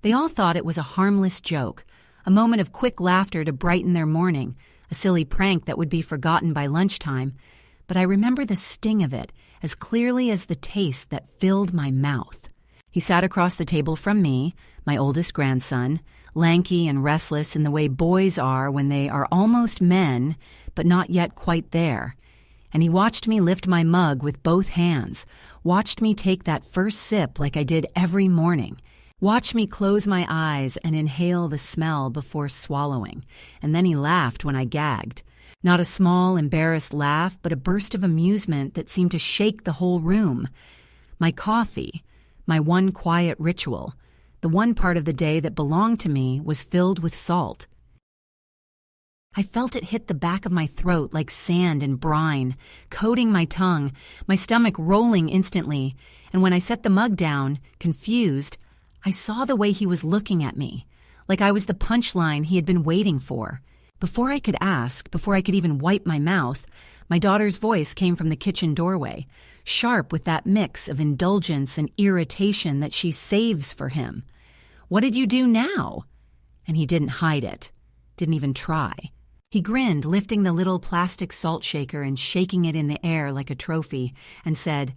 They all thought it was a harmless joke, a moment of quick laughter to brighten their morning, a silly prank that would be forgotten by lunchtime. But I remember the sting of it as clearly as the taste that filled my mouth. He sat across the table from me, my oldest grandson, lanky and restless in the way boys are when they are almost men, but not yet quite there. And he watched me lift my mug with both hands, watched me take that first sip like I did every morning, watched me close my eyes and inhale the smell before swallowing, and then he laughed when I gagged. Not a small, embarrassed laugh, but a burst of amusement that seemed to shake the whole room. My coffee, my one quiet ritual, the one part of the day that belonged to me, was filled with salt. I felt it hit the back of my throat like sand and brine, coating my tongue, my stomach rolling instantly, and when I set the mug down, confused, I saw the way he was looking at me, like I was the punchline he had been waiting for. Before I could ask, before I could even wipe my mouth, my daughter's voice came from the kitchen doorway, sharp with that mix of indulgence and irritation that she saves for him. "What did you do now?" And he didn't hide it, didn't even try. He grinned, lifting the little plastic salt shaker and shaking it in the air like a trophy, and said,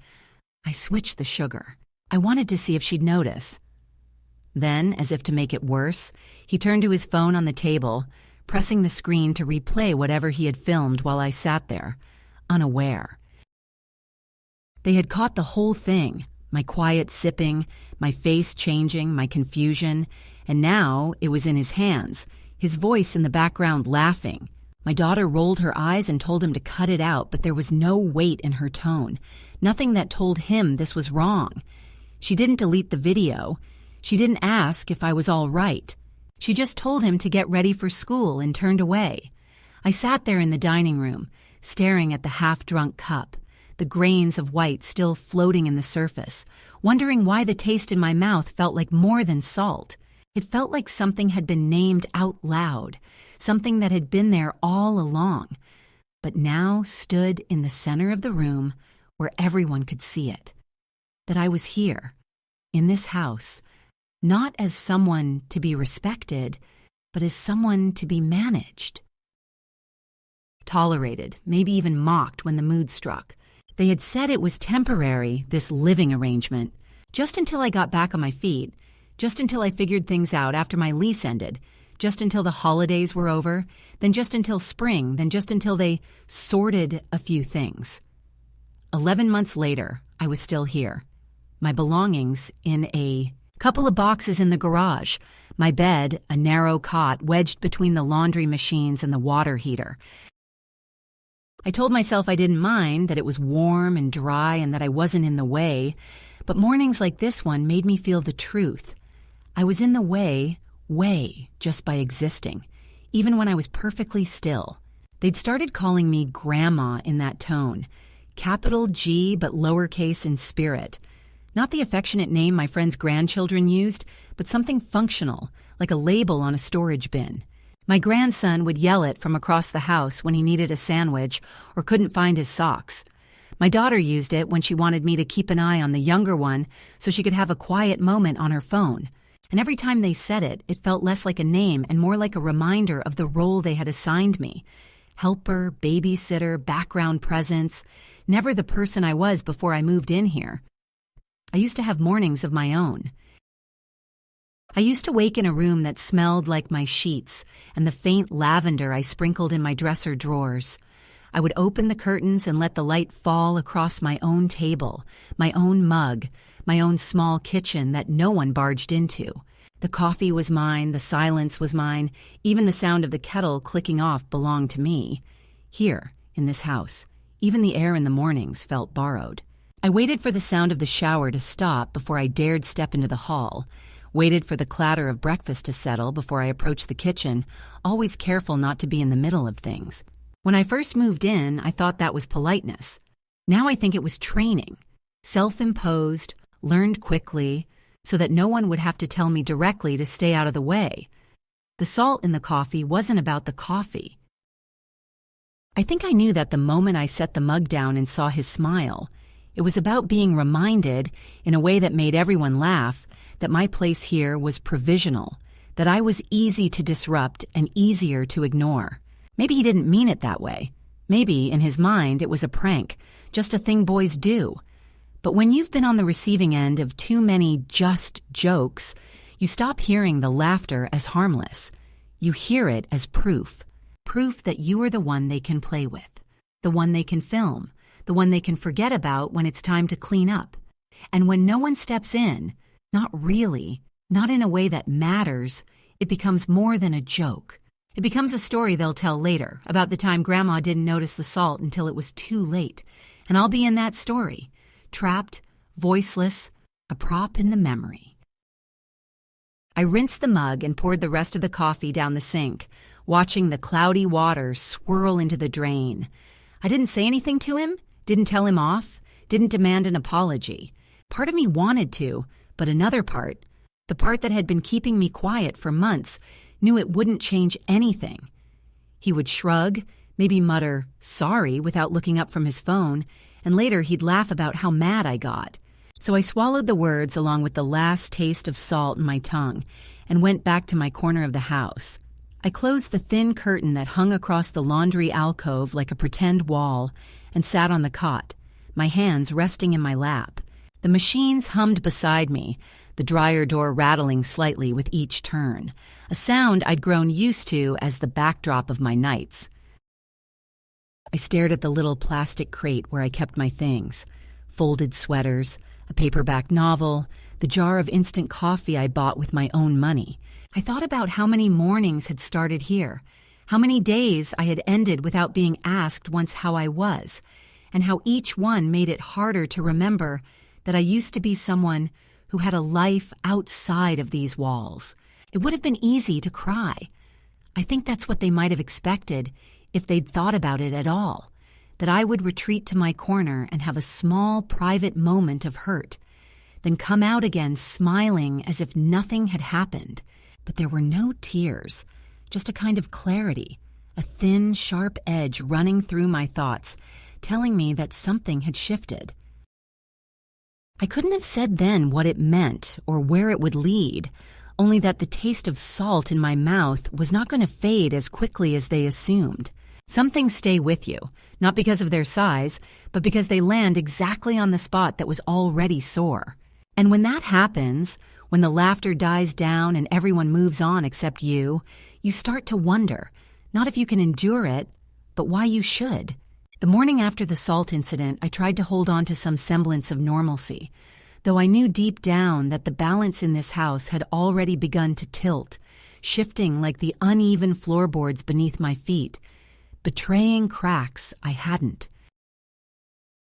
"I switched the sugar. I wanted to see if she'd notice." Then, as if to make it worse, he turned to his phone on the table, pressing the screen to replay whatever he had filmed while I sat there, unaware. They had caught the whole thing, my quiet sipping, my face changing, my confusion, and now it was in his hands, his voice in the background laughing. My daughter rolled her eyes and told him to cut it out, but there was no weight in her tone, nothing that told him this was wrong. She didn't delete the video. She didn't ask if I was all right. She just told him to get ready for school and turned away. I sat there in the dining room, staring at the half-drunk cup, the grains of white still floating in the surface, wondering why the taste in my mouth felt like more than salt. It felt like something had been named out loud, something that had been there all along, but now stood in the center of the room where everyone could see it. That I was here, in this house, not as someone to be respected, but as someone to be managed. Tolerated, maybe even mocked when the mood struck. They had said it was temporary, this living arrangement, just until I got back on my feet, just until I figured things out after my lease ended, just until the holidays were over, then just until spring, then just until they sorted a few things. 11 months later, I was still here. My belongings in a couple of boxes in the garage, my bed, a narrow cot wedged between the laundry machines and the water heater. I told myself I didn't mind, that it was warm and dry and that I wasn't in the way, but mornings like this one made me feel the truth. I was in the way just by existing, even when I was perfectly still. They'd started calling me Grandma in that tone, capital G but lowercase in spirit. Not the affectionate name my friends' grandchildren used, but something functional, like a label on a storage bin. My grandson would yell it from across the house when he needed a sandwich or couldn't find his socks. My daughter used it when she wanted me to keep an eye on the younger one so she could have a quiet moment on her phone. And every time they said it, it felt less like a name and more like a reminder of the role they had assigned me. Helper, babysitter, background presence, never the person I was before I moved in here. I used to have mornings of my own. I used to wake in a room that smelled like my sheets and the faint lavender I sprinkled in my dresser drawers. I would open the curtains and let the light fall across my own table, my own mug, my own small kitchen that no one barged into. The coffee was mine, the silence was mine, even the sound of the kettle clicking off belonged to me. Here, in this house, even the air in the mornings felt borrowed. I waited for the sound of the shower to stop before I dared step into the hall, waited for the clatter of breakfast to settle before I approached the kitchen, always careful not to be in the middle of things. When I first moved in, I thought that was politeness. Now I think it was training, self-imposed, learned quickly, so that no one would have to tell me directly to stay out of the way. The salt in the coffee wasn't about the coffee. I think I knew that the moment I set the mug down and saw his smile. It was about being reminded, in a way that made everyone laugh, that my place here was provisional, that I was easy to disrupt and easier to ignore. Maybe he didn't mean it that way. Maybe, in his mind, it was a prank, just a thing boys do. But when you've been on the receiving end of too many just jokes, you stop hearing the laughter as harmless. You hear it as proof that you are the one they can play with, the one they can film, the one they can forget about when it's time to clean up. And when no one steps in, not really, not in a way that matters, it becomes more than a joke. It becomes a story they'll tell later about the time Grandma didn't notice the salt until it was too late. And I'll be in that story, trapped, voiceless, a prop in the memory. I rinsed the mug and poured the rest of the coffee down the sink, watching the cloudy water swirl into the drain. I didn't say anything to him, didn't tell him off, didn't demand an apology. Part of me wanted to, but another part, the part that had been keeping me quiet for months, knew it wouldn't change anything. He would shrug, maybe mutter, "sorry," without looking up from his phone, and later he'd laugh about how mad I got. So I swallowed the words along with the last taste of salt in my tongue and went back to my corner of the house. I closed the thin curtain that hung across the laundry alcove like a pretend wall and sat on the cot, my hands resting in my lap. The machines hummed beside me, the dryer door rattling slightly with each turn, a sound I'd grown used to as the backdrop of my nights. I stared at the little plastic crate where I kept my things, folded sweaters, a paperback novel, the jar of instant coffee I bought with my own money. I thought about how many mornings had started here, how many days I had ended without being asked once how I was, and how each one made it harder to remember that I used to be someone who had a life outside of these walls. It would have been easy to cry. I think that's what they might have expected if they'd thought about it at all, that I would retreat to my corner and have a small private moment of hurt, then come out again smiling as if nothing had happened. But there were no tears, just a kind of clarity, a thin, sharp edge running through my thoughts, telling me that something had shifted. I couldn't have said then what it meant or where it would lead, only that the taste of salt in my mouth was not going to fade as quickly as they assumed. Some things stay with you, not because of their size, but because they land exactly on the spot that was already sore. And when that happens, when the laughter dies down and everyone moves on except you, you start to wonder, not if you can endure it, but why you should. The morning after the salt incident, I tried to hold on to some semblance of normalcy, though I knew deep down that the balance in this house had already begun to tilt, shifting like the uneven floorboards beneath my feet, betraying cracks I hadn't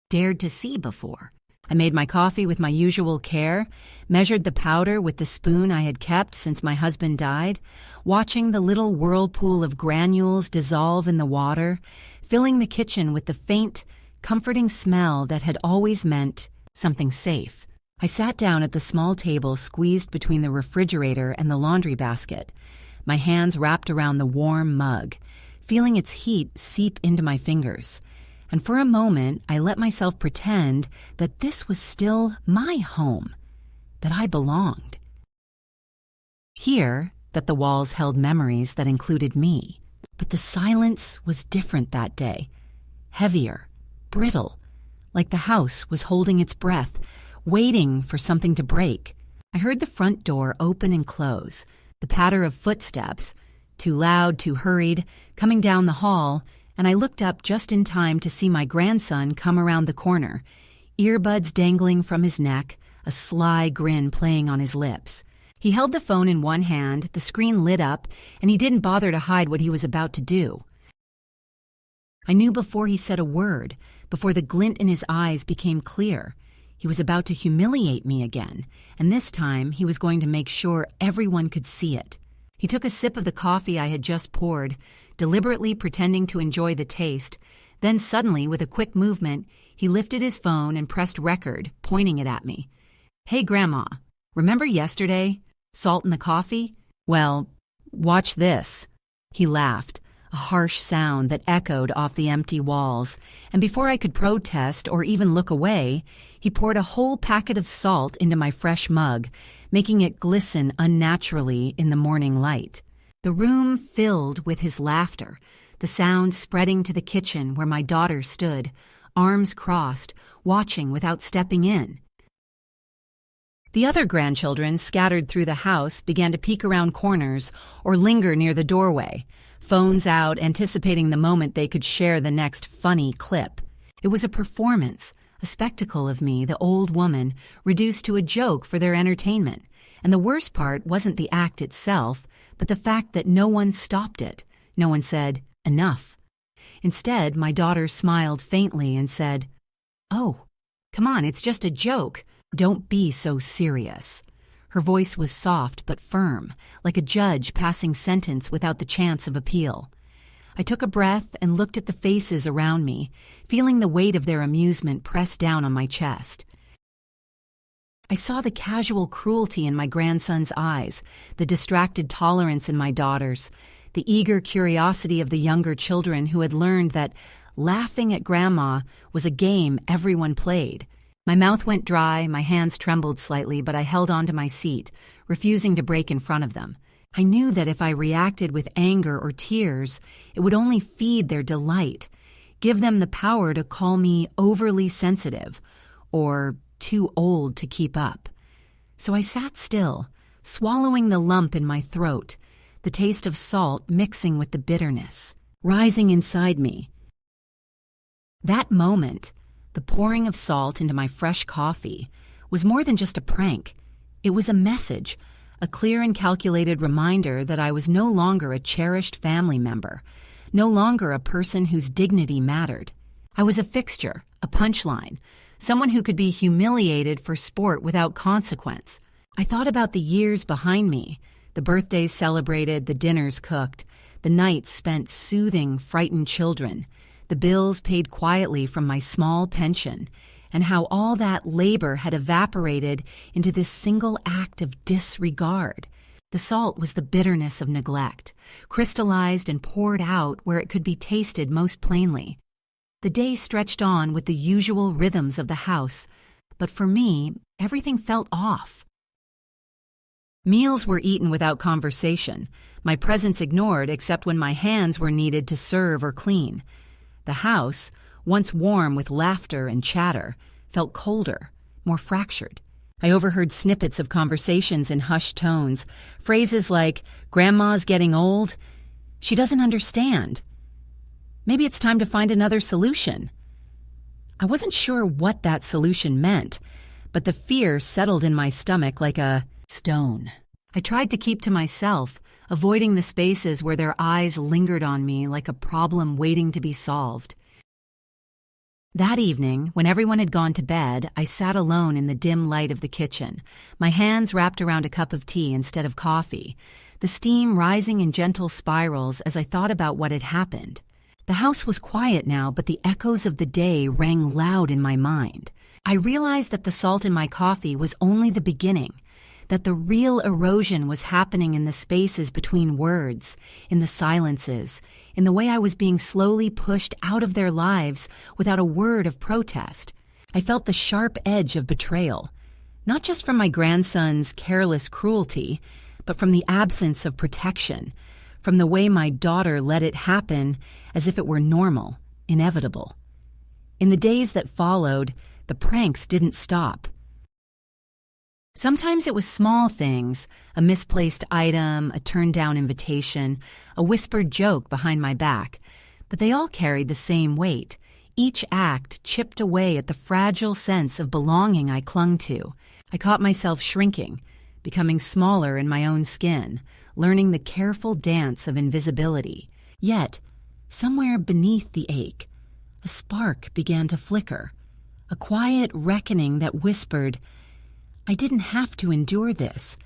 dared to see before. I made my coffee with my usual care, measured the powder with the spoon I had kept since my husband died, watching the little whirlpool of granules dissolve in the water, filling the kitchen with the faint, comforting smell that had always meant something safe. I sat down at the small table squeezed between the refrigerator and the laundry basket, my hands wrapped around the warm mug, feeling its heat seep into my fingers. And for a moment, I let myself pretend that this was still my home, that I belonged. Here, that the walls held memories that included me. But the silence was different that day, heavier, brittle, like the house was holding its breath, waiting for something to break. I heard the front door open and close, the patter of footsteps, too loud, too hurried, coming down the hall, and I looked up just in time to see my grandson come around the corner, earbuds dangling from his neck, a sly grin playing on his lips. He held the phone in one hand, the screen lit up, and he didn't bother to hide what he was about to do. I knew before he said a word, before the glint in his eyes became clear. He was about to humiliate me again, and this time he was going to make sure everyone could see it. He took a sip of the coffee I had just poured, deliberately pretending to enjoy the taste. Then suddenly, with a quick movement, he lifted his phone and pressed record, pointing it at me. "Hey, Grandma, remember yesterday? Salt in the coffee? Well, watch this." He laughed, a harsh sound that echoed off the empty walls, and before I could protest or even look away, he poured a whole packet of salt into my fresh mug, making it glisten unnaturally in the morning light. The room filled with his laughter, the sound spreading to the kitchen where my daughter stood, arms crossed, watching without stepping in. The other grandchildren scattered through the house began to peek around corners or linger near the doorway, phones out, anticipating the moment they could share the next funny clip. It was a performance, a spectacle of me, the old woman, reduced to a joke for their entertainment. And the worst part wasn't the act itself, but the fact that no one stopped it. No one said, "Enough." Instead, my daughter smiled faintly and said, "Oh, come on, it's just a joke. Don't be so serious." Her voice was soft but firm, like a judge passing sentence without the chance of appeal. I took a breath and looked at the faces around me, feeling the weight of their amusement press down on my chest. I saw the casual cruelty in my grandson's eyes, the distracted tolerance in my daughter's, the eager curiosity of the younger children who had learned that laughing at Grandma was a game everyone played. My mouth went dry, my hands trembled slightly, but I held on to my seat, refusing to break in front of them. I knew that if I reacted with anger or tears, it would only feed their delight, give them the power to call me overly sensitive or too old to keep up. So I sat still, swallowing the lump in my throat, the taste of salt mixing with the bitterness, rising inside me. That moment, the pouring of salt into my fresh coffee, was more than just a prank. It was a message, a clear and calculated reminder that I was no longer a cherished family member, no longer a person whose dignity mattered. I was a fixture, a punchline, someone who could be humiliated for sport without consequence. I thought about the years behind me, the birthdays celebrated, the dinners cooked, the nights spent soothing frightened children, the bills paid quietly from my small pension, and how all that labor had evaporated into this single act of disregard. The salt was the bitterness of neglect, crystallized and poured out where it could be tasted most plainly. The day stretched on with the usual rhythms of the house, but for me, everything felt off. Meals were eaten without conversation, my presence ignored except when my hands were needed to serve or clean. The house, once warm with laughter and chatter, felt colder, more fractured. I overheard snippets of conversations in hushed tones, phrases like, "Grandma's getting old," "She doesn't understand," "Maybe it's time to find another solution." I wasn't sure what that solution meant, but the fear settled in my stomach like a stone. I tried to keep to myself, avoiding the spaces where their eyes lingered on me like a problem waiting to be solved. That evening, when everyone had gone to bed, I sat alone in the dim light of the kitchen, my hands wrapped around a cup of tea instead of coffee, the steam rising in gentle spirals as I thought about what had happened. The house was quiet now, but the echoes of the day rang loud in my mind. I realized that the salt in my coffee was only the beginning, that the real erosion was happening in the spaces between words, in the silences, in the way I was being slowly pushed out of their lives without a word of protest. I felt the sharp edge of betrayal, not just from my grandson's careless cruelty, but from the absence of protection, from the way my daughter let it happen as if it were normal, inevitable. In the days that followed, the pranks didn't stop. Sometimes it was small things, a misplaced item, a turned-down invitation, a whispered joke behind my back, but they all carried the same weight. Each act chipped away at the fragile sense of belonging I clung to. I caught myself shrinking, becoming smaller in my own skin, learning the careful dance of invisibility. Yet, somewhere beneath the ache, a spark began to flicker, a quiet reckoning that whispered, I didn't have to endure this,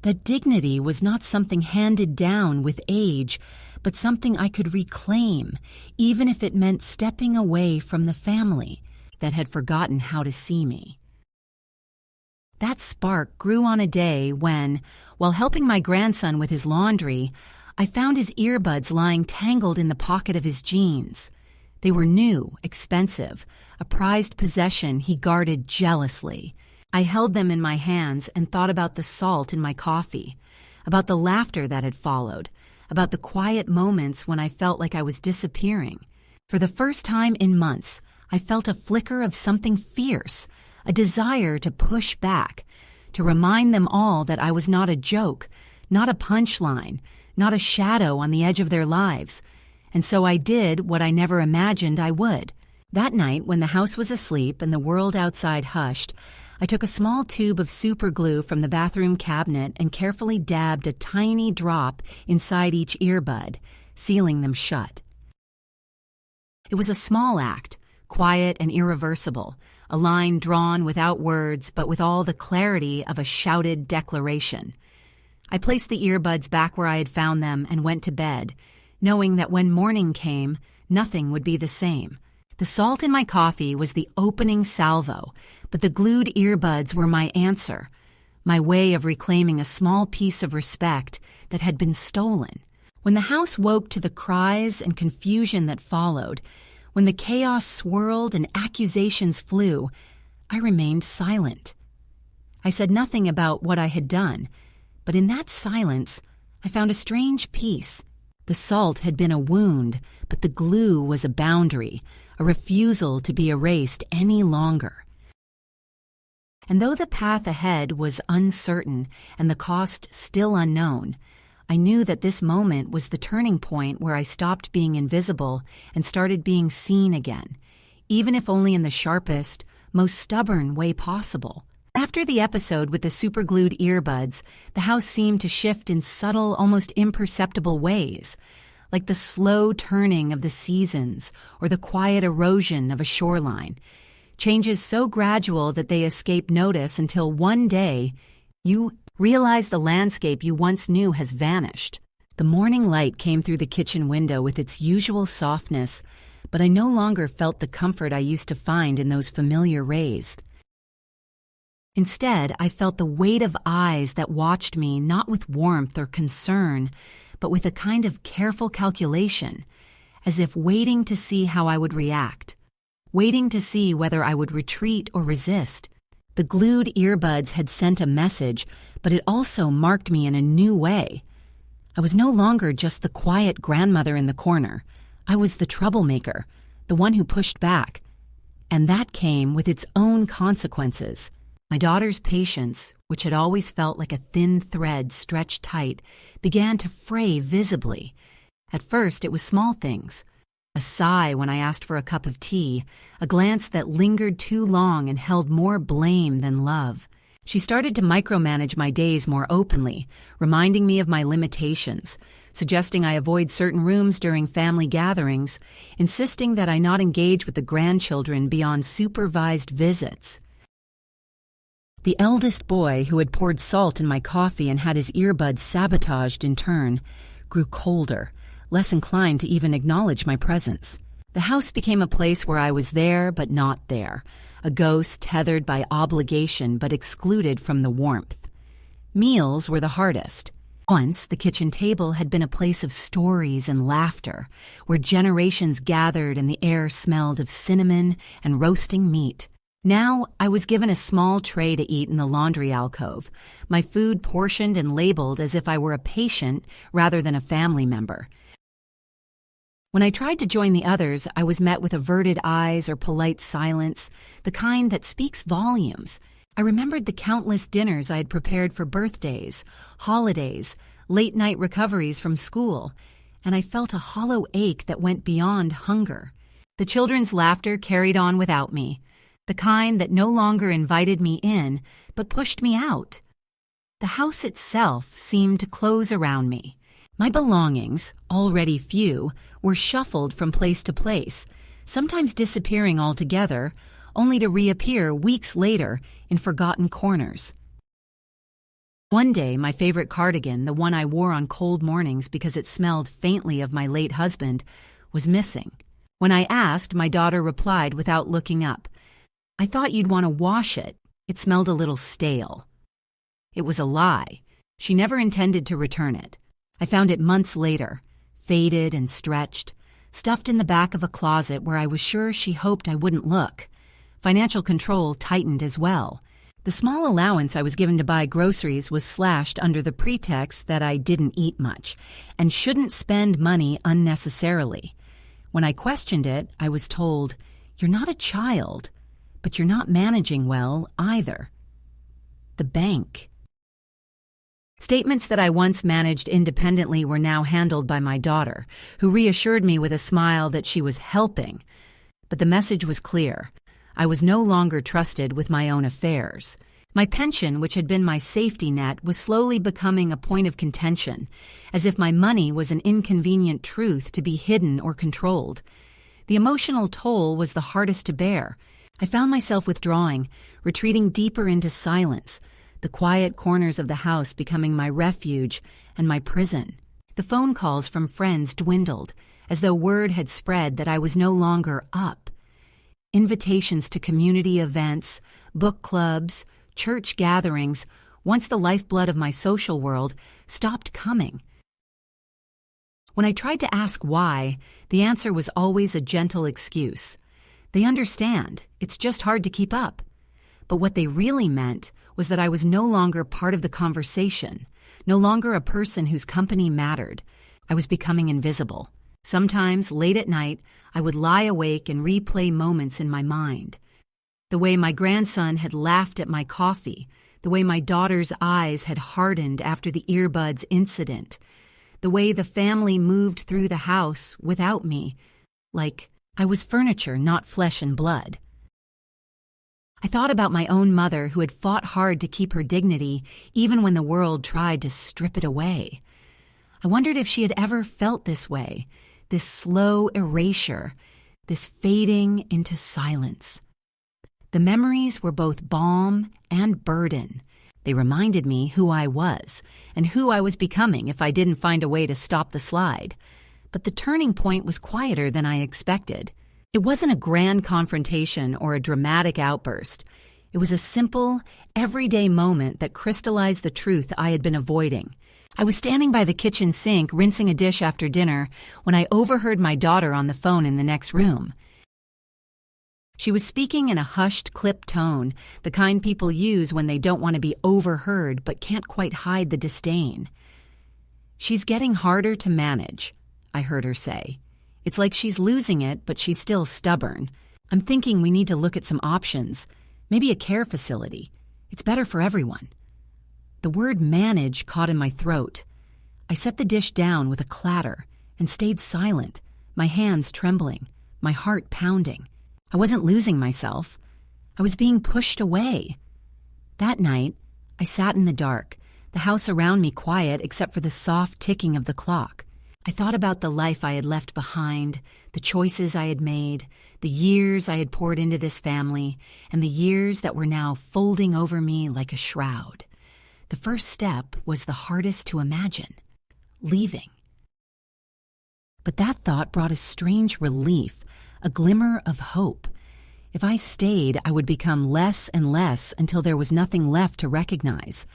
that dignity was not something handed down with age, but something I could reclaim, even if it meant stepping away from the family that had forgotten how to see me. That spark grew on a day when, while helping my grandson with his laundry, I found his earbuds lying tangled in the pocket of his jeans. They were new, expensive, a prized possession he guarded jealously. I held them in my hands and thought about the salt in my coffee, about the laughter that had followed, about the quiet moments when I felt like I was disappearing. For the first time in months, I felt a flicker of something fierce, a desire to push back, to remind them all that I was not a joke, not a punchline, not a shadow on the edge of their lives. And so I did what I never imagined I would. That night, when the house was asleep and the world outside hushed, I took a small tube of Superglue from the bathroom cabinet and carefully dabbed a tiny drop inside each earbud, sealing them shut. It was a small act, quiet and irreversible, a line drawn without words but with all the clarity of a shouted declaration. I placed the earbuds back where I had found them and went to bed, knowing that when morning came, nothing would be the same. The salt in my coffee was the opening salvo, but the glued earbuds were my answer, my way of reclaiming a small piece of respect that had been stolen. When the house woke to the cries and confusion that followed, when the chaos swirled and accusations flew, I remained silent. I said nothing about what I had done, but in that silence, I found a strange peace. The salt had been a wound, but the glue was a boundary, a refusal to be erased any longer. And though the path ahead was uncertain and the cost still unknown, I knew that this moment was the turning point where I stopped being invisible and started being seen again, even if only in the sharpest, most stubborn way possible. After the episode with the superglued earbuds, the house seemed to shift in subtle, almost imperceptible ways, like the slow turning of the seasons or the quiet erosion of a shoreline, changes so gradual that they escape notice until one day you realize the landscape you once knew has vanished. The morning light came through the kitchen window with its usual softness, but I no longer felt the comfort I used to find in those familiar rays. Instead, I felt the weight of eyes that watched me not with warmth or concern, but with a kind of careful calculation, as if waiting to see how I would react, waiting to see whether I would retreat or resist. The glued earbuds had sent a message, but it also marked me in a new way. I was no longer just the quiet grandmother in the corner. I was the troublemaker, the one who pushed back. And that came with its own consequences. My daughter's patience, which had always felt like a thin thread stretched tight, began to fray visibly. At first, it was small things. A sigh when I asked for a cup of tea, a glance that lingered too long and held more blame than love. She started to micromanage my days more openly, reminding me of my limitations, suggesting I avoid certain rooms during family gatherings, insisting that I not engage with the grandchildren beyond supervised visits. The eldest boy, who had poured salt in my coffee and had his earbuds sabotaged in turn, grew colder, less inclined to even acknowledge my presence. The house became a place where I was there but not there, a ghost tethered by obligation but excluded from the warmth. Meals were the hardest. Once, the kitchen table had been a place of stories and laughter, where generations gathered and the air smelled of cinnamon and roasting meat. Now, I was given a small tray to eat in the laundry alcove, my food portioned and labeled as if I were a patient rather than a family member. When I tried to join the others, I was met with averted eyes or polite silence, the kind that speaks volumes. I remembered the countless dinners I had prepared for birthdays, holidays, late-night recoveries from school, and I felt a hollow ache that went beyond hunger. The children's laughter carried on without me, the kind that no longer invited me in, but pushed me out. The house itself seemed to close around me. My belongings, already few, were shuffled from place to place, sometimes disappearing altogether, only to reappear weeks later in forgotten corners. One day, my favorite cardigan, the one I wore on cold mornings because it smelled faintly of my late husband, was missing. When I asked, my daughter replied without looking up, "I thought you'd want to wash it. It smelled a little stale." It was a lie. She never intended to return it. I found it months later, faded and stretched, stuffed in the back of a closet where I was sure she hoped I wouldn't look. Financial control tightened as well. The small allowance I was given to buy groceries was slashed under the pretext that I didn't eat much and shouldn't spend money unnecessarily. When I questioned it, I was told, "You're not a child, but you're not managing well either." The bank. Statements that I once managed independently were now handled by my daughter, who reassured me with a smile that she was helping. But the message was clear. I was no longer trusted with my own affairs. My pension, which had been my safety net, was slowly becoming a point of contention, as if my money was an inconvenient truth to be hidden or controlled. The emotional toll was the hardest to bear. I found myself withdrawing, retreating deeper into silence, the quiet corners of the house becoming my refuge and my prison. The phone calls from friends dwindled, as though word had spread that I was no longer up. Invitations to community events, book clubs, church gatherings, once the lifeblood of my social world, stopped coming. When I tried to ask why, the answer was always a gentle excuse. They understand, it's just hard to keep up. But what they really meant was that I was no longer part of the conversation, no longer a person whose company mattered. I was becoming invisible. Sometimes, late at night, I would lie awake and replay moments in my mind. The way my grandson had laughed at my coffee, the way my daughter's eyes had hardened after the Earbuds incident, the way the family moved through the house without me, like I was furniture, not flesh and blood. I thought about my own mother who had fought hard to keep her dignity even when the world tried to strip it away. I wondered if she had ever felt this way, this slow erasure, this fading into silence. The memories were both balm and burden. They reminded me who I was and who I was becoming if I didn't find a way to stop the slide. But the turning point was quieter than I expected. It wasn't a grand confrontation or a dramatic outburst. It was a simple, everyday moment that crystallized the truth I had been avoiding. I was standing by the kitchen sink, rinsing a dish after dinner, when I overheard my daughter on the phone in the next room. She was speaking in a hushed, clipped tone, the kind people use when they don't want to be overheard but can't quite hide the disdain. "She's getting harder to manage," I heard her say. "It's like she's losing it, but she's still stubborn. I'm thinking we need to look at some options, maybe a care facility. It's better for everyone." The word manage caught in my throat. I set the dish down with a clatter and stayed silent, my hands trembling, my heart pounding. I wasn't losing myself. I was being pushed away. That night, I sat in the dark, the house around me quiet except for the soft ticking of the clock. I thought about the life I had left behind, the choices I had made, the years I had poured into this family, and the years that were now folding over me like a shroud. The first step was the hardest to imagine: leaving. But that thought brought a strange relief, a glimmer of hope. If I stayed, I would become less and less until there was nothing left to recognize.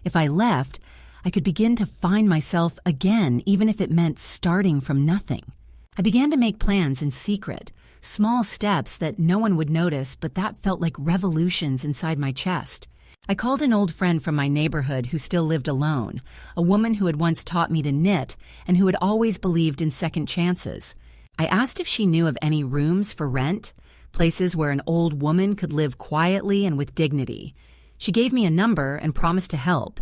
If I left, I could begin to find myself again, even if it meant starting from nothing. I began to make plans in secret, small steps that no one would notice, but that felt like revolutions inside my chest. I called an old friend from my neighborhood who still lived alone, a woman who had once taught me to knit and who had always believed in second chances. I asked if she knew of any rooms for rent, places where an old woman could live quietly and with dignity. She gave me a number and promised to help.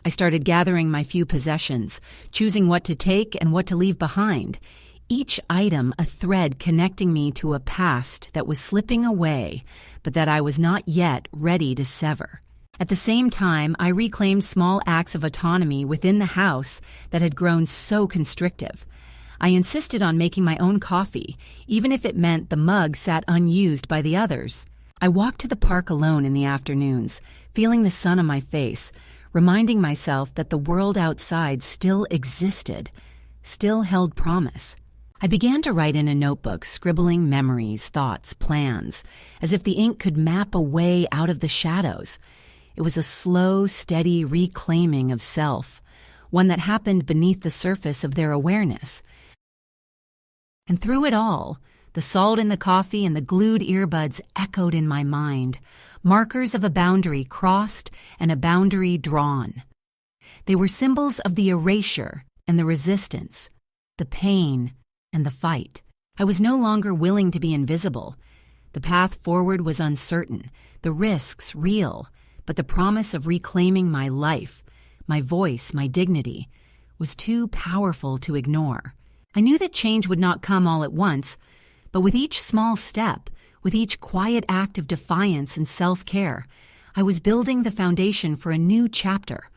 I started gathering my few possessions, choosing what to take and what to leave behind, each item a thread connecting me to a past that was slipping away, but that I was not yet ready to sever. At the same time, I reclaimed small acts of autonomy within the house that had grown so constrictive. I insisted on making my own coffee, even if it meant the mug sat unused by the others. I walked to the park alone in the afternoons, feeling the sun on my face, reminding myself that the world outside still existed, still held promise. I began to write in a notebook, scribbling memories, thoughts, plans, as if the ink could map a way out of the shadows. It was a slow, steady reclaiming of self, one that happened beneath the surface of their awareness. And through it all, the salt in the coffee and the glued earbuds echoed in my mind, markers of a boundary crossed and a boundary drawn. They were symbols of the erasure and the resistance, the pain and the fight. I was no longer willing to be invisible. The path forward was uncertain, the risks real, but the promise of reclaiming my life, my voice, my dignity, was too powerful to ignore. I knew that change would not come all at once, but with each small step, with each quiet act of defiance and self-care, I was building the foundation for a new chapter,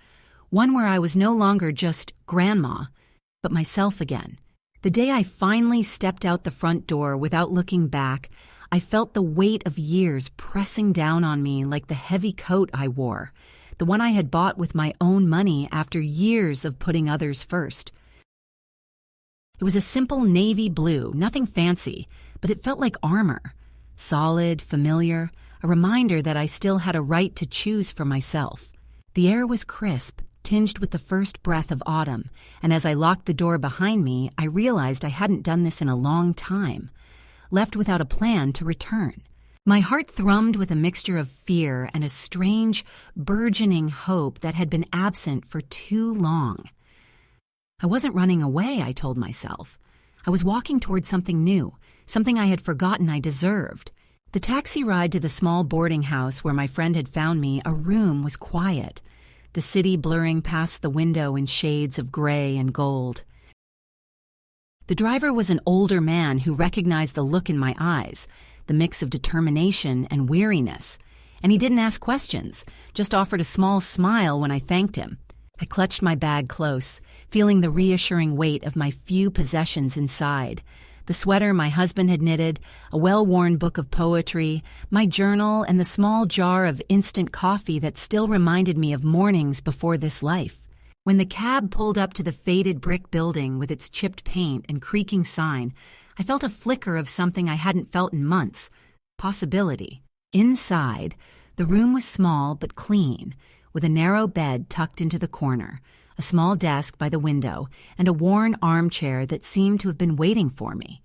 one where I was no longer just grandma, but myself again. The day I finally stepped out the front door without looking back, I felt the weight of years pressing down on me like the heavy coat I wore, the one I had bought with my own money after years of putting others first. It was a simple navy blue, nothing fancy, but it felt like armor. Solid, familiar, a reminder that I still had a right to choose for myself. The air was crisp, tinged with the first breath of autumn, and as I locked the door behind me, I realized I hadn't done this in a long time, left without a plan to return. My heart thrummed with a mixture of fear and a strange, burgeoning hope that had been absent for too long. I wasn't running away, I told myself. I was walking towards something new, something I had forgotten I deserved. The taxi ride to the small boarding house where my friend had found me, a room, was quiet, the city blurring past the window in shades of gray and gold. The driver was an older man who recognized the look in my eyes, the mix of determination and weariness, and he didn't ask questions, just offered a small smile when I thanked him. I clutched my bag close, feeling the reassuring weight of my few possessions inside. The sweater my husband had knitted, a well-worn book of poetry, my journal, and the small jar of instant coffee that still reminded me of mornings before this life. When the cab pulled up to the faded brick building with its chipped paint and creaking sign, I felt a flicker of something I hadn't felt in months, possibility. Inside, the room was small but clean, with a narrow bed tucked into the corner, a small desk by the window, and a worn armchair that seemed to have been waiting for me.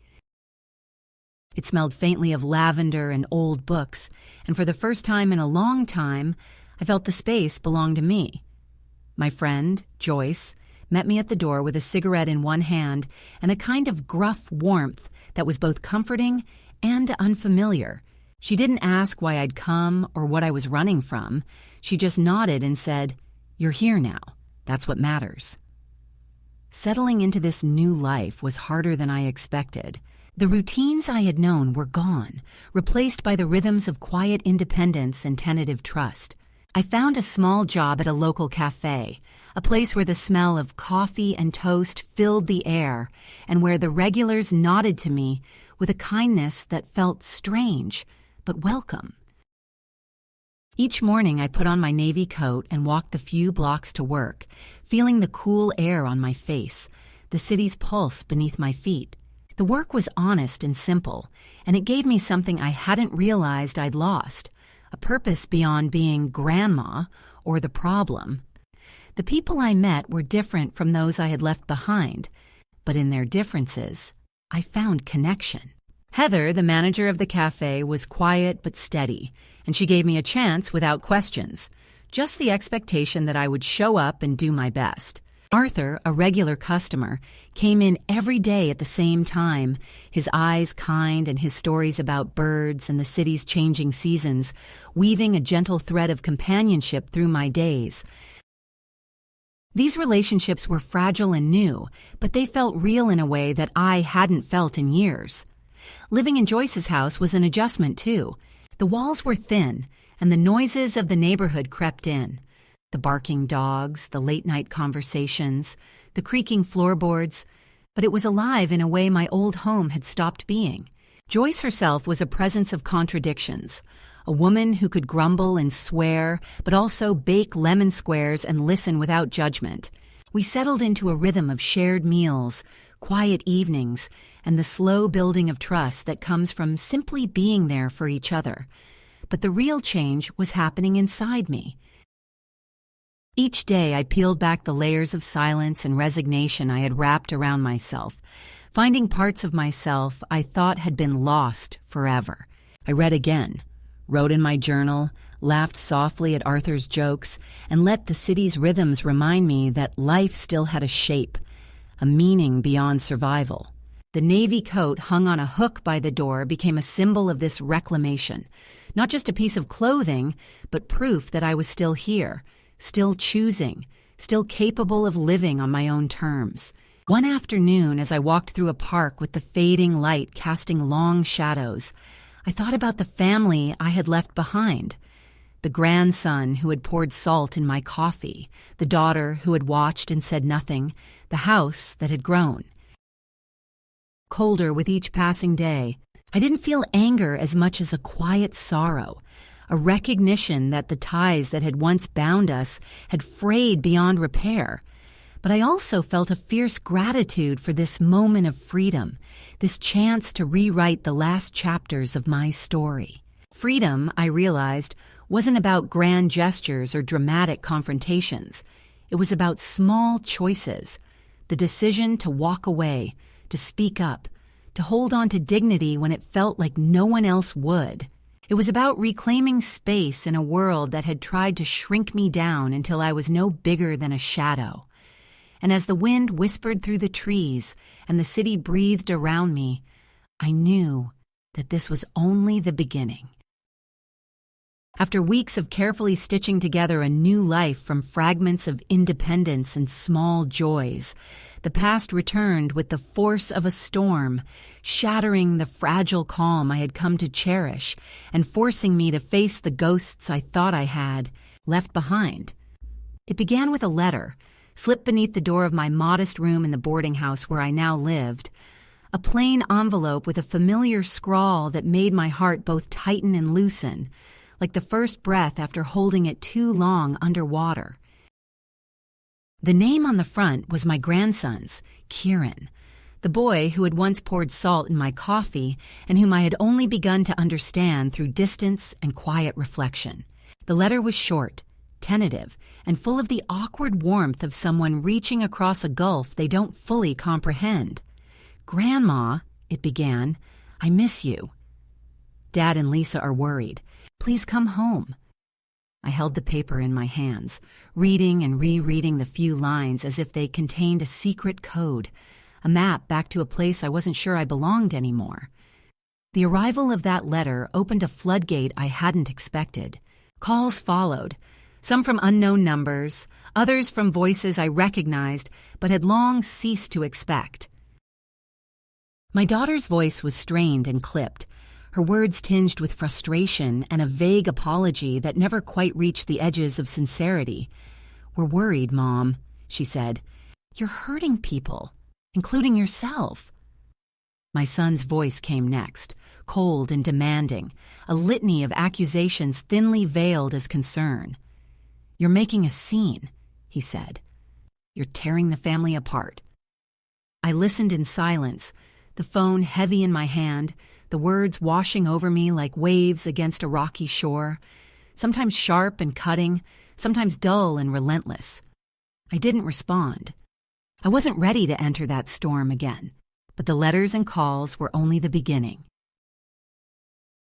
It smelled faintly of lavender and old books, and for the first time in a long time, I felt the space belonged to me. My friend, Joyce, met me at the door with a cigarette in one hand and a kind of gruff warmth that was both comforting and unfamiliar. She didn't ask why I'd come or what I was running from. She just nodded and said, "You're here now. That's what matters." Settling into this new life was harder than I expected. The routines I had known were gone, replaced by the rhythms of quiet independence and tentative trust. I found a small job at a local cafe, a place where the smell of coffee and toast filled the air, and where the regulars nodded to me with a kindness that felt strange, but welcome. Each morning I put on my navy coat and walked the few blocks to work, feeling the cool air on my face, the city's pulse beneath my feet. The work was honest and simple, and it gave me something I hadn't realized I'd lost, a purpose beyond being grandma or the problem. The people I met were different from those I had left behind, but in their differences, I found connection. Heather, the manager of the cafe, was quiet but steady, and she gave me a chance without questions, just the expectation that I would show up and do my best. Arthur, a regular customer, came in every day at the same time, his eyes kind and his stories about birds and the city's changing seasons, weaving a gentle thread of companionship through my days. These relationships were fragile and new, but they felt real in a way that I hadn't felt in years. Living in Joyce's house was an adjustment, too. The walls were thin, and the noises of the neighborhood crept in. The barking dogs, the late-night conversations, the creaking floorboards, but it was alive in a way my old home had stopped being. Joyce herself was a presence of contradictions, a woman who could grumble and swear, but also bake lemon squares and listen without judgment. We settled into a rhythm of shared meals, quiet evenings, and the slow building of trust that comes from simply being there for each other. But the real change was happening inside me. Each day I peeled back the layers of silence and resignation I had wrapped around myself, finding parts of myself I thought had been lost forever. I read again, wrote in my journal, laughed softly at Arthur's jokes, and let the city's rhythms remind me that life still had a shape, a meaning beyond survival. The navy coat hung on a hook by the door became a symbol of this reclamation, not just a piece of clothing, but proof that I was still here, still choosing, still capable of living on my own terms. One afternoon, as I walked through a park with the fading light casting long shadows, I thought about the family I had left behind. The grandson who had poured salt in my coffee, the daughter who had watched and said nothing, the house that had grown. Colder with each passing day, I didn't feel anger as much as a quiet sorrow, a recognition that the ties that had once bound us had frayed beyond repair. But I also felt a fierce gratitude for this moment of freedom, this chance to rewrite the last chapters of my story. Freedom, I realized, wasn't about grand gestures or dramatic confrontations. It was about small choices, the decision to walk away, to speak up, to hold on to dignity when it felt like no one else would. It was about reclaiming space in a world that had tried to shrink me down until I was no bigger than a shadow. And as the wind whispered through the trees and the city breathed around me, I knew that this was only the beginning. After weeks of carefully stitching together a new life from fragments of independence and small joys, the past returned with the force of a storm, shattering the fragile calm I had come to cherish and forcing me to face the ghosts I thought I had left behind. It began with a letter, slipped beneath the door of my modest room in the boarding house where I now lived, a plain envelope with a familiar scrawl that made my heart both tighten and loosen, like the first breath after holding it too long underwater. The name on the front was my grandson's, Kieran, the boy who had once poured salt in my coffee and whom I had only begun to understand through distance and quiet reflection. The letter was short, tentative, and full of the awkward warmth of someone reaching across a gulf they don't fully comprehend. "Grandma," it began, "I miss you. Dad and Lisa are worried. Please come home." I held the paper in my hands, reading and rereading the few lines as if they contained a secret code, a map back to a place I wasn't sure I belonged anymore. The arrival of that letter opened a floodgate I hadn't expected. Calls followed, some from unknown numbers, others from voices I recognized but had long ceased to expect. My daughter's voice was strained and clipped, her words tinged with frustration and a vague apology that never quite reached the edges of sincerity. "We're worried, Mom," she said. "You're hurting people, including yourself." My son's voice came next, cold and demanding, a litany of accusations thinly veiled as concern. "You're making a scene," he said. "You're tearing the family apart." I listened in silence, the phone heavy in my hand, the words washing over me like waves against a rocky shore, sometimes sharp and cutting, sometimes dull and relentless. I didn't respond. I wasn't ready to enter that storm again, but the letters and calls were only the beginning.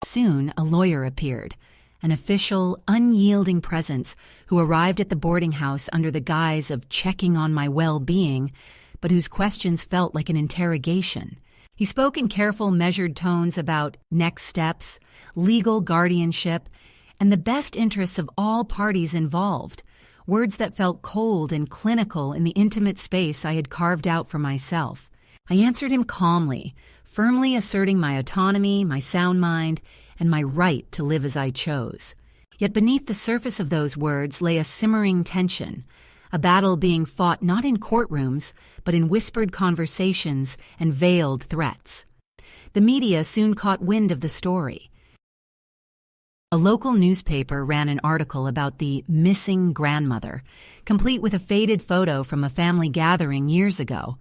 Soon a lawyer appeared, an official, unyielding presence who arrived at the boarding house under the guise of checking on my well-being, but whose questions felt like an interrogation. He spoke in careful, measured tones about next steps, legal guardianship, and the best interests of all parties involved, words that felt cold and clinical in the intimate space I had carved out for myself. I answered him calmly, firmly asserting my autonomy, my sound mind, and my right to live as I chose. Yet beneath the surface of those words lay a simmering tension, a battle being fought not in courtrooms, but in whispered conversations and veiled threats. The media soon caught wind of the story. A local newspaper ran an article about the missing grandmother, complete with a faded photo from a family gathering years ago.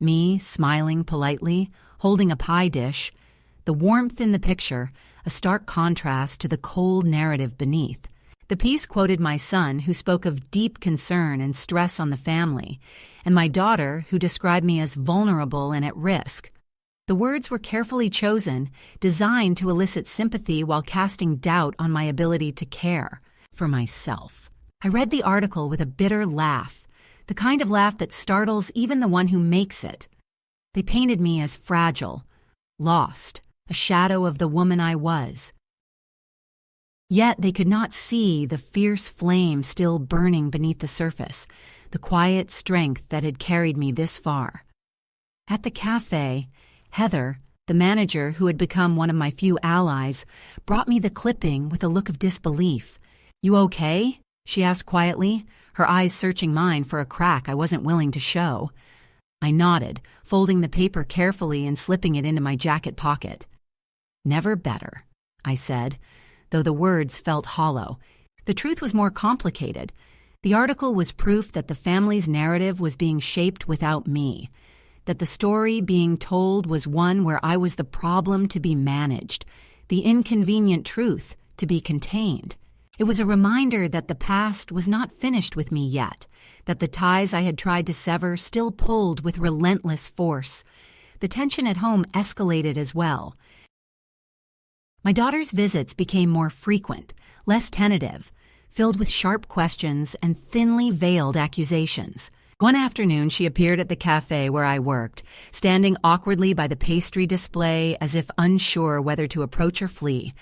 Me, smiling politely, holding a pie dish, the warmth in the picture, a stark contrast to the cold narrative beneath. The piece quoted my son, who spoke of deep concern and stress on the family, and my daughter, who described me as vulnerable and at risk. The words were carefully chosen, designed to elicit sympathy while casting doubt on my ability to care for myself. I read the article with a bitter laugh, the kind of laugh that startles even the one who makes it. They painted me as fragile, lost, a shadow of the woman I was. Yet they could not see the fierce flame still burning beneath the surface, the quiet strength that had carried me this far. At the cafe, Heather, the manager who had become one of my few allies, brought me the clipping with a look of disbelief. "You okay?" she asked quietly, her eyes searching mine for a crack I wasn't willing to show. I nodded, folding the paper carefully and slipping it into my jacket pocket. "Never better," I said, though the words felt hollow. The truth was more complicated. The article was proof that the family's narrative was being shaped without me, that the story being told was one where I was the problem to be managed, the inconvenient truth to be contained. It was a reminder that the past was not finished with me yet, that the ties I had tried to sever still pulled with relentless force. The tension at home escalated as well. My daughter's visits became more frequent, less tentative, filled with sharp questions and thinly veiled accusations. One afternoon, she appeared at the cafe where I worked, standing awkwardly by the pastry display as if unsure whether to approach or flee.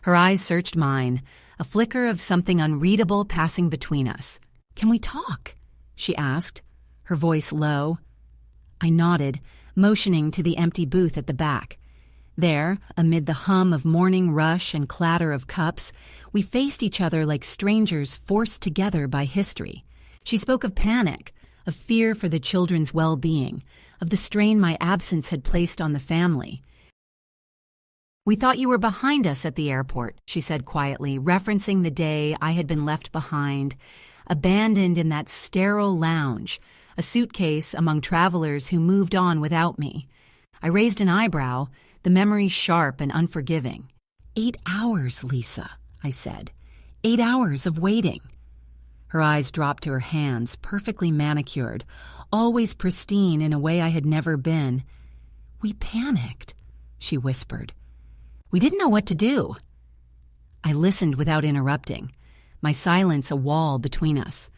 Her eyes searched mine, a flicker of something unreadable passing between us. "Can we talk?" she asked, her voice low. I nodded, motioning to the empty booth at the back. There, amid the hum of morning rush and clatter of cups, we faced each other like strangers forced together by history. She spoke of panic, of fear for the children's well-being, of the strain my absence had placed on the family. "We thought you were behind us at the airport," she said quietly, referencing the day I had been left behind, abandoned in that sterile lounge, a suitcase among travelers who moved on without me. I raised an eyebrow, the memory sharp and unforgiving. 8 hours, Lisa," I said. 8 hours of waiting." Her eyes dropped to her hands, perfectly manicured, always pristine in a way I had never been. "We panicked," she whispered. "We didn't know what to do." I listened without interrupting, my silence a wall between us.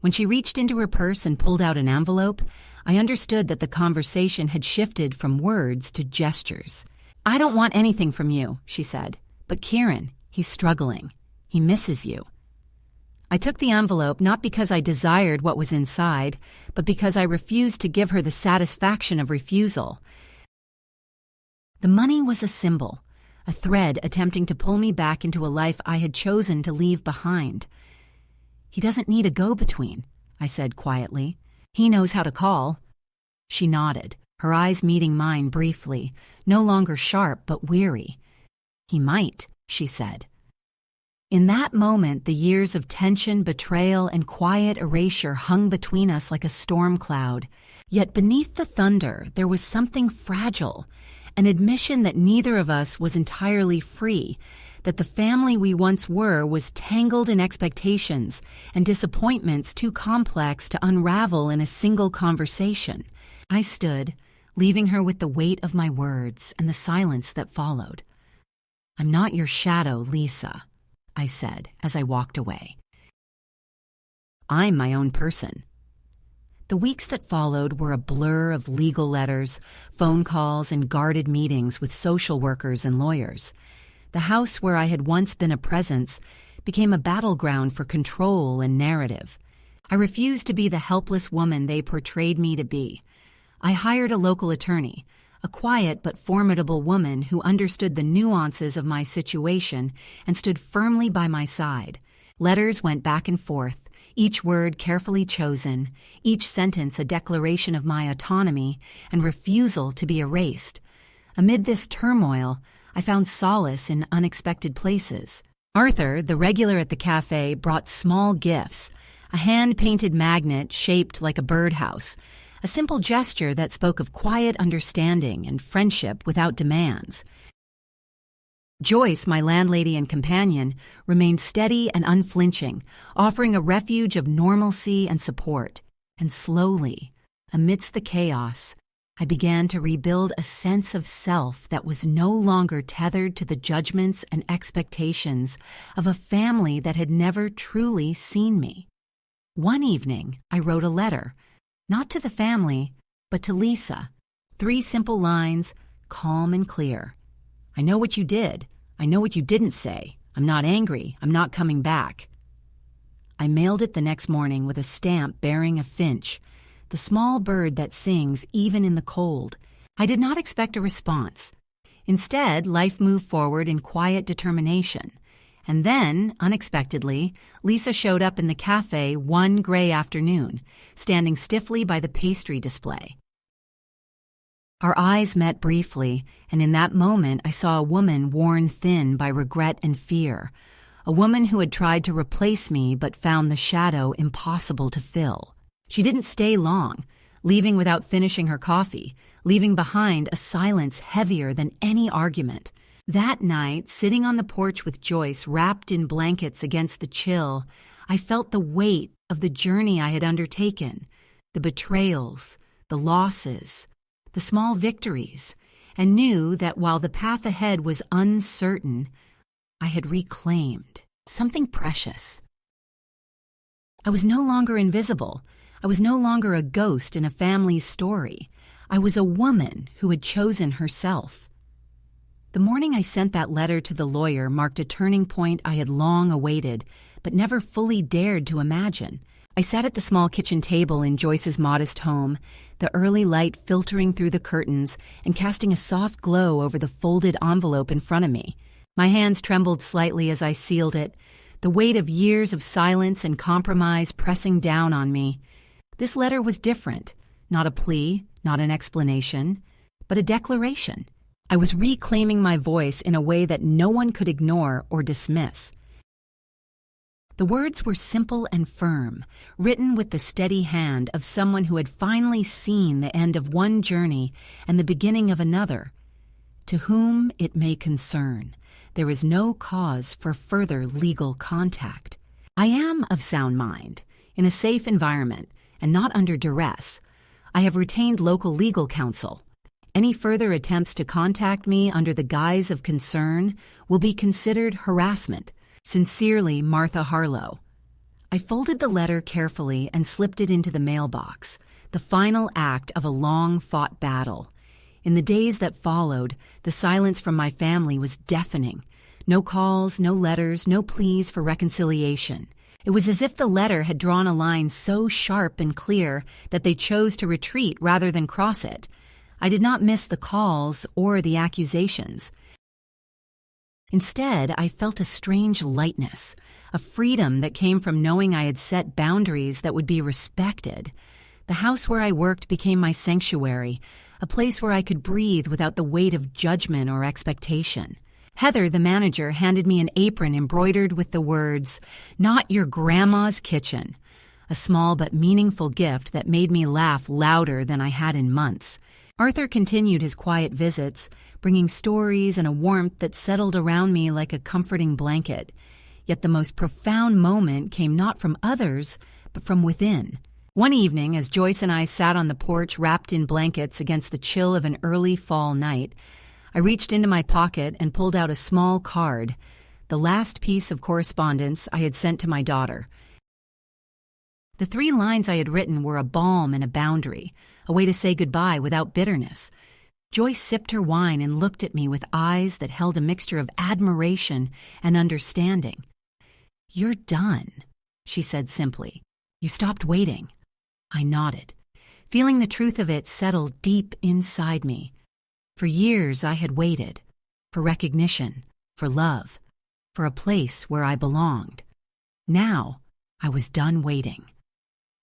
When she reached into her purse and pulled out an envelope, I understood that the conversation had shifted from words to gestures. "I don't want anything from you," she said. "But Kieran, he's struggling. He misses you." I took the envelope not because I desired what was inside, but because I refused to give her the satisfaction of refusal. The money was a symbol, a thread attempting to pull me back into a life I had chosen to leave behind. "He doesn't need a go-between," I said quietly. "He knows how to call." She nodded, her eyes meeting mine briefly, no longer sharp but weary. "He might," she said. In that moment, the years of tension, betrayal, and quiet erasure hung between us like a storm cloud. Yet beneath the thunder, there was something fragile, an admission that neither of us was entirely free, that the family we once were was tangled in expectations and disappointments too complex to unravel in a single conversation. I stood, leaving her with the weight of my words and the silence that followed. "I'm not your shadow, Lisa," I said as I walked away. "I'm my own person." The weeks that followed were a blur of legal letters, phone calls, and guarded meetings with social workers and lawyers. The house where I had once been a presence became a battleground for control and narrative. I refused to be the helpless woman they portrayed me to be. I hired a local attorney, a quiet but formidable woman who understood the nuances of my situation and stood firmly by my side. Letters went back and forth, each word carefully chosen, each sentence a declaration of my autonomy and refusal to be erased. Amid this turmoil, I found solace in unexpected places. Arthur, the regular at the cafe, brought small gifts, a hand-painted magnet shaped like a birdhouse, a simple gesture that spoke of quiet understanding and friendship without demands. Joyce, my landlady and companion, remained steady and unflinching, offering a refuge of normalcy and support. And slowly, amidst the chaos, I began to rebuild a sense of self that was no longer tethered to the judgments and expectations of a family that had never truly seen me. One evening, I wrote a letter, not to the family, but to Lisa. 3 simple lines, calm and clear. I know what you did. I know what you didn't say. I'm not angry. I'm not coming back. I mailed it the next morning with a stamp bearing a finch, the small bird that sings even in the cold. I did not expect a response. Instead, life moved forward in quiet determination. And then, unexpectedly, Lisa showed up in the cafe one gray afternoon, standing stiffly by the pastry display. Our eyes met briefly, and in that moment I saw a woman worn thin by regret and fear, a woman who had tried to replace me but found the shadow impossible to fill. She didn't stay long, leaving without finishing her coffee, leaving behind a silence heavier than any argument. That night, sitting on the porch with Joyce wrapped in blankets against the chill, I felt the weight of the journey I had undertaken, the betrayals, the losses, the small victories, and knew that while the path ahead was uncertain, I had reclaimed something precious. I was no longer invisible. I was no longer a ghost in a family's story. I was a woman who had chosen herself. The morning I sent that letter to the lawyer marked a turning point I had long awaited, but never fully dared to imagine. I sat at the small kitchen table in Joyce's modest home, the early light filtering through the curtains and casting a soft glow over the folded envelope in front of me. My hands trembled slightly as I sealed it, the weight of years of silence and compromise pressing down on me. This letter was different, not a plea, not an explanation, but a declaration. I was reclaiming my voice in a way that no one could ignore or dismiss. The words were simple and firm, written with the steady hand of someone who had finally seen the end of one journey and the beginning of another. To whom it may concern, there is no cause for further legal contact. I am of sound mind, in a safe environment, and not under duress. I have retained local legal counsel. Any further attempts to contact me under the guise of concern will be considered harassment. Sincerely, Martha Harlow. I folded the letter carefully and slipped it into the mailbox, the final act of a long-fought battle. In the days that followed, the silence from my family was deafening. No calls, no letters, no pleas for reconciliation. It was as if the letter had drawn a line so sharp and clear that they chose to retreat rather than cross it. I did not miss the calls or the accusations. Instead, I felt a strange lightness, a freedom that came from knowing I had set boundaries that would be respected. The house where I worked became my sanctuary, a place where I could breathe without the weight of judgment or expectation. Heather, the manager, handed me an apron embroidered with the words, "Not your grandma's kitchen," a small but meaningful gift that made me laugh louder than I had in months. Arthur continued his quiet visits, bringing stories and a warmth that settled around me like a comforting blanket. Yet the most profound moment came not from others, but from within. One evening, as Joyce and I sat on the porch wrapped in blankets against the chill of an early fall night, I reached into my pocket and pulled out a small card, the last piece of correspondence I had sent to my daughter. The 3 lines I had written were a balm and a boundary, a way to say goodbye without bitterness. Joyce sipped her wine and looked at me with eyes that held a mixture of admiration and understanding. "You're done," she said simply. "You stopped waiting." I nodded, feeling the truth of it settle deep inside me. For years I had waited, for recognition, for love, for a place where I belonged. Now I was done waiting.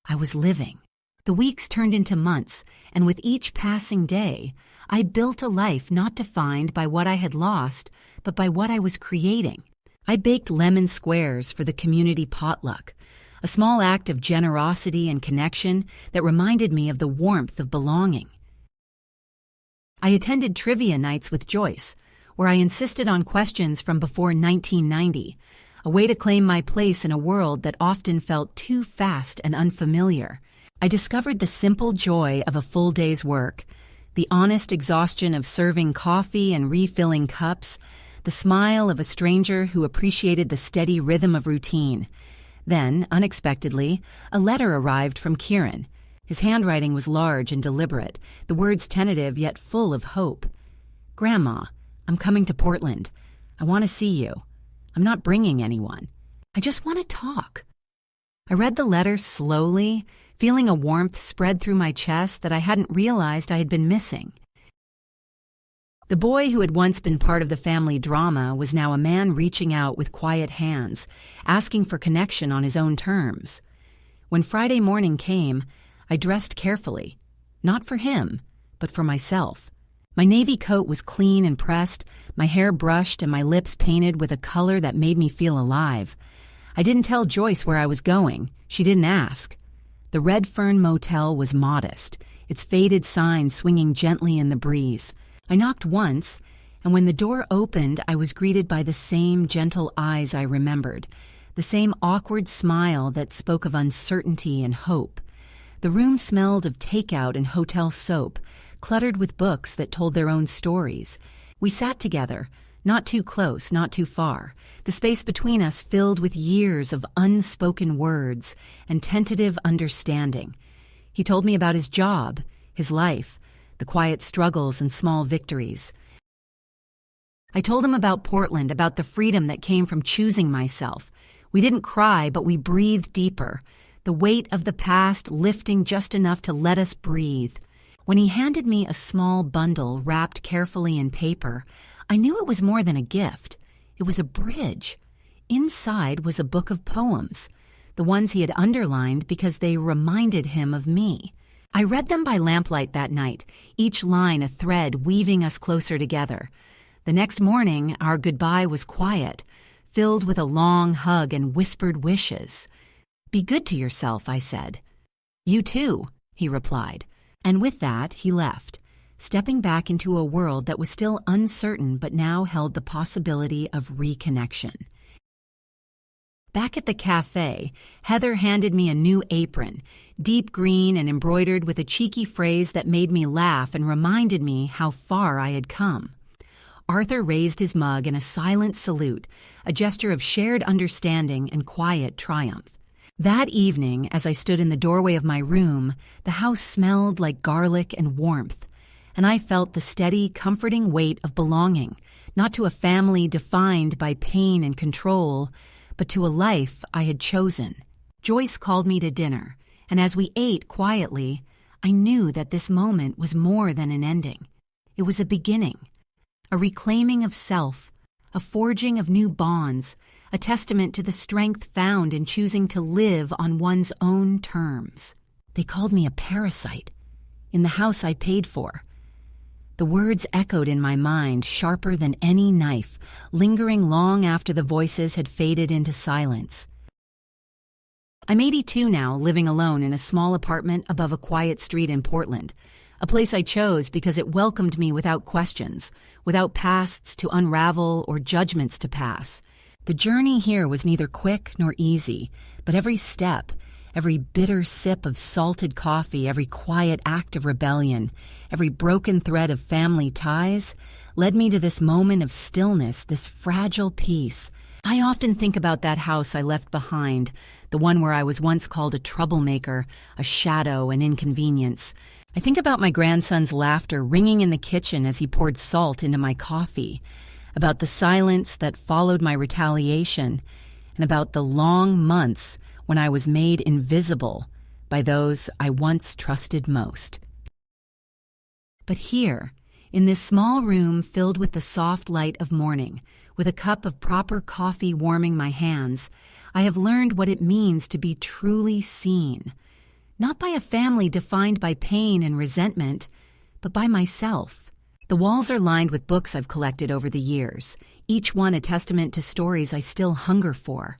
I was living. The weeks turned into months, and with each passing day, I built a life not defined by what I had lost, but by what I was creating. I baked lemon squares for the community potluck, a small act of generosity and connection that reminded me of the warmth of belonging. I attended trivia nights with Joyce, where I insisted on questions from before 1990, a way to claim my place in a world that often felt too fast and unfamiliar. I discovered the simple joy of a full day's work, the honest exhaustion of serving coffee and refilling cups, the smile of a stranger who appreciated the steady rhythm of routine. Then, unexpectedly, a letter arrived from Kieran. His handwriting was large and deliberate, the words tentative yet full of hope. "Grandma, I'm coming to Portland. I want to see you. I'm not bringing anyone. I just want to talk." I read the letter slowly, feeling a warmth spread through my chest that I hadn't realized I had been missing. The boy who had once been part of the family drama was now a man reaching out with quiet hands, asking for connection on his own terms. When Friday morning came, I dressed carefully, not for him, but for myself. My navy coat was clean and pressed, my hair brushed and my lips painted with a color that made me feel alive. I didn't tell Joyce where I was going. She didn't ask. The Red Fern Motel was modest, its faded sign swinging gently in the breeze. I knocked once, and when the door opened, I was greeted by the same gentle eyes I remembered, the same awkward smile that spoke of uncertainty and hope. The room smelled of takeout and hotel soap, cluttered with books that told their own stories. We sat together, not too close, not too far, the space between us filled with years of unspoken words and tentative understanding. He told me about his job, his life, the quiet struggles and small victories. I told him about Portland, about the freedom that came from choosing myself. We didn't cry, but we breathed deeper, the weight of the past lifting just enough to let us breathe. When he handed me a small bundle wrapped carefully in paper, I knew it was more than a gift. It was a bridge. Inside was a book of poems, the ones he had underlined because they reminded him of me. I read them by lamplight that night, each line a thread weaving us closer together. The next morning, our goodbye was quiet, filled with a long hug and whispered wishes. "Be good to yourself," I said. "You too," he replied. And with that, he left, stepping back into a world that was still uncertain but now held the possibility of reconnection. Back at the cafe, Heather handed me a new apron, deep green and embroidered with a cheeky phrase that made me laugh and reminded me how far I had come. Arthur raised his mug in a silent salute, a gesture of shared understanding and quiet triumph. That evening, as I stood in the doorway of my room, the house smelled like garlic and warmth, and I felt the steady, comforting weight of belonging, not to a family defined by pain and control, but to a life I had chosen. Joyce called me to dinner, and as we ate quietly, I knew that this moment was more than an ending. It was a beginning, a reclaiming of self, a forging of new bonds, a testament to the strength found in choosing to live on one's own terms. They called me a parasite in the house I paid for. The words echoed in my mind, sharper than any knife, lingering long after the voices had faded into silence. I'm 82 now, living alone in a small apartment above a quiet street in Portland, a place I chose because it welcomed me without questions, without pasts to unravel or judgments to pass. The journey here was neither quick nor easy, but every step, every bitter sip of salted coffee, every quiet act of rebellion, every broken thread of family ties, led me to this moment of stillness, this fragile peace. I often think about that house I left behind, the one where I was once called a troublemaker, a shadow, an inconvenience. I think about my grandson's laughter ringing in the kitchen as he poured salt into my coffee, about the silence that followed my retaliation, and about the long months when I was made invisible by those I once trusted most. But here, in this small room filled with the soft light of morning, with a cup of proper coffee warming my hands, I have learned what it means to be truly seen, not by a family defined by pain and resentment, but by myself. The walls are lined with books I've collected over the years, each one a testament to stories I still hunger for,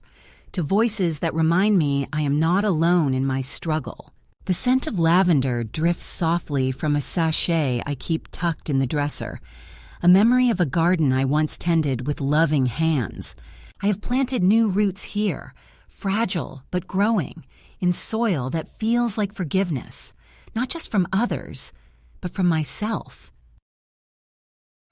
to voices that remind me I am not alone in my struggle. The scent of lavender drifts softly from a sachet I keep tucked in the dresser, a memory of a garden I once tended with loving hands. I have planted new roots here, fragile but growing, in soil that feels like forgiveness, not just from others, but from myself.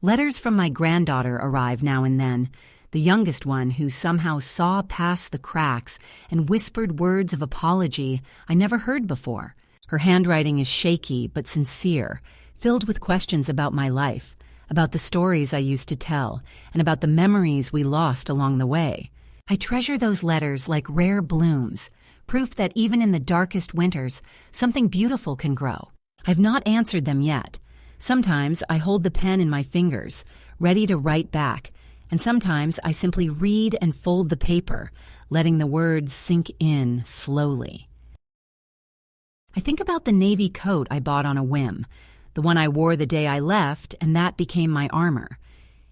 Letters from my granddaughter arrive now and then, the youngest one who somehow saw past the cracks and whispered words of apology I never heard before. Her handwriting is shaky but sincere, filled with questions about my life, about the stories I used to tell, and about the memories we lost along the way. I treasure those letters like rare blooms, proof that even in the darkest winters, something beautiful can grow. I've not answered them yet. Sometimes I hold the pen in my fingers, ready to write back, and sometimes I simply read and fold the paper, letting the words sink in slowly. I think about the navy coat I bought on a whim, the one I wore the day I left, and that became my armor.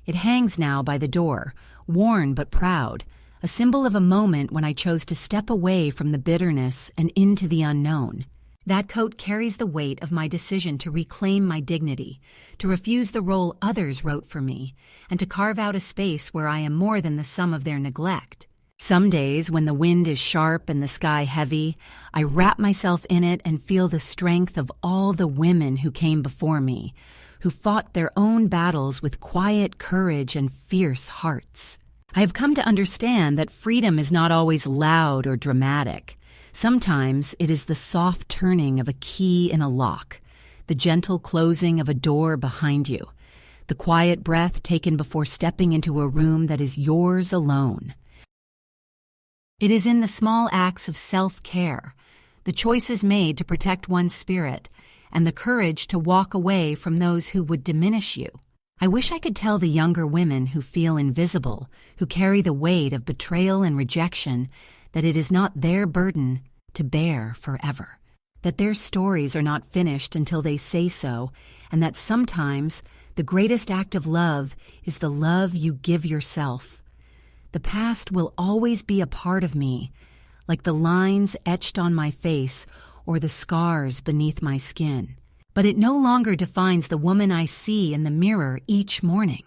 It hangs now by the door, worn but proud, a symbol of a moment when I chose to step away from the bitterness and into the unknown. That coat carries the weight of my decision to reclaim my dignity, to refuse the role others wrote for me, and to carve out a space where I am more than the sum of their neglect. Some days, when the wind is sharp and the sky heavy, I wrap myself in it and feel the strength of all the women who came before me, who fought their own battles with quiet courage and fierce hearts. I have come to understand that freedom is not always loud or dramatic. Sometimes it is the soft turning of a key in a lock, the gentle closing of a door behind you, the quiet breath taken before stepping into a room that is yours alone. It is in the small acts of self-care, the choices made to protect one's spirit, and the courage to walk away from those who would diminish you. I wish I could tell the younger women who feel invisible, who carry the weight of betrayal and rejection, that it is not their burden to bear forever, that their stories are not finished until they say so, and that sometimes the greatest act of love is the love you give yourself. The past will always be a part of me, like the lines etched on my face or the scars beneath my skin. But it no longer defines the woman I see in the mirror each morning.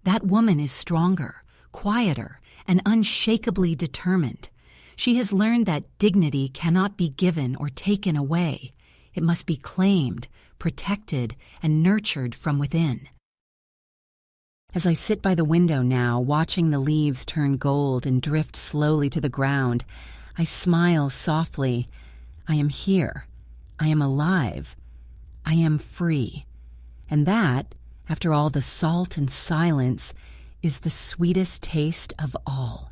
That woman is stronger, quieter, and unshakably determined. She has learned that dignity cannot be given or taken away. It must be claimed, protected, and nurtured from within. As I sit by the window now, watching the leaves turn gold and drift slowly to the ground, I smile softly. I am here. I am alive. I am free. And that, after all the salt and silence, is the sweetest taste of all.